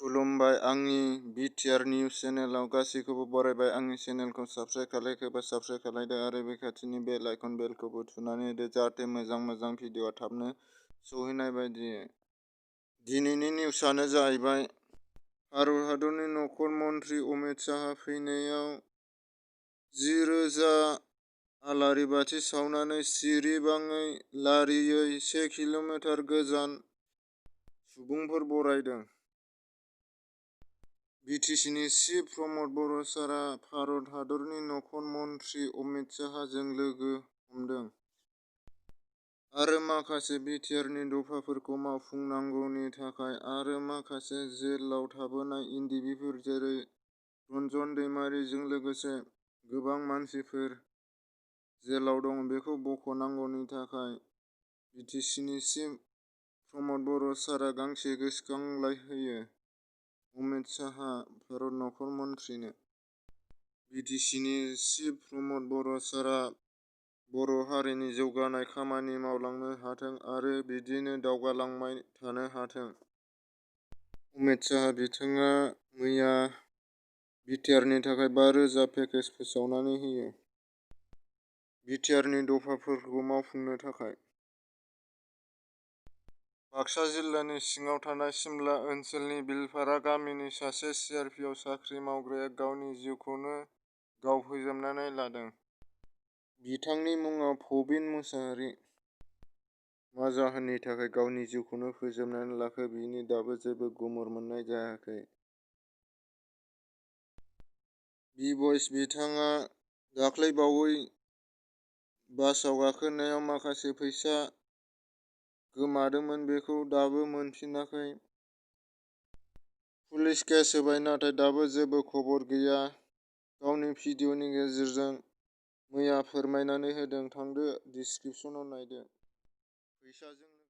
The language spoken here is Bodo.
खुलुमबाय आंनि बिटिआर निउस चेनेलाव गासैखौबो बरायबाय। आंनि चेनेलखौ साबस्क्राइब खालायाखैबा साबस्क्राइब खालायदो आरो बे खाथिनि बेल आइकन बेलखौबो थुनानै होदो जाहाथे मोजां भिडिअआ थाबनो सौहैनाय बायदि। दिनैनि निउसआनो जाहैबाय भारत हादरनि नखर मन्थ्रि अमित शाह फैनायाव 10,000 आलारि बाथि सावनानै सिरिबाङै लारियै 1 किल'मिटार गोजान सुबुंफोर बरायदों। बिटिसिनि चिफ प्रमद बर' सारा भारत हादरनि नखर मन्थ्रि अमित शाहजों लोगो हमदों आरो माखासे बिटिआरनि दफाफोरखौ मावफुंनांगौनि थाखाय आरो माखासे जेलाव थाबोनाय एनडिपिफोर जेरै रन्जन दैमारिजों लोगोसे गोबां मानसिफोर जेलाव दं बेखौ बख'नांगौनि थाखाय बिटिसिनि चिफ प्रमद बर' सारा गांसे गोसोखांलाइ होयो अमित शाहआ भारत नखर मन्थ्रिनो। बिटिसिनि चिफ प्रमद बर' सारा बर' हारिनि जौगानाय खामानि मावलांनो हाथों आरो बिदिनो दावगालांबाय थानो हाथों। अमित शाह बिथाङा मैया बिटिआरनि थाखाय 5,000 पेकेज फोसावनानै होयो। बिटिआरनि दफाफोरखौ मावफुंनो थाखाय बाक्सा जिल्लानि सिङाव थानाय सिमला ओनसोलनि बिलपारा गामिनि सासे सिआरपिएफ साख्रि मावग्राया गावनि जिउखौनो गाव फोजोबनानै लादों। बिथांनि मुङा प्रबिन मुसाहारि। मा जाहोननि थाखाय गावनि जिउखौनो फोजोबनानै लाखो बेनि दाबो जेबो गुमुर मोननाय जायाखै। बि-बयस बिथाङा दाख्लैबावै बासआव गाखोनायाव माखासे फैसा गोमादोंमोन बेखौ दाबो मोनफिनाखै। पुलिस केस होबाय नाथाय दाबो जेबो खबर गैया। गावनि भिडिअ'नि गेजेरजों मैया फोरमायनानै होदों। थांदो डिस्क्रिप्शनाव नायदो। फैसाजों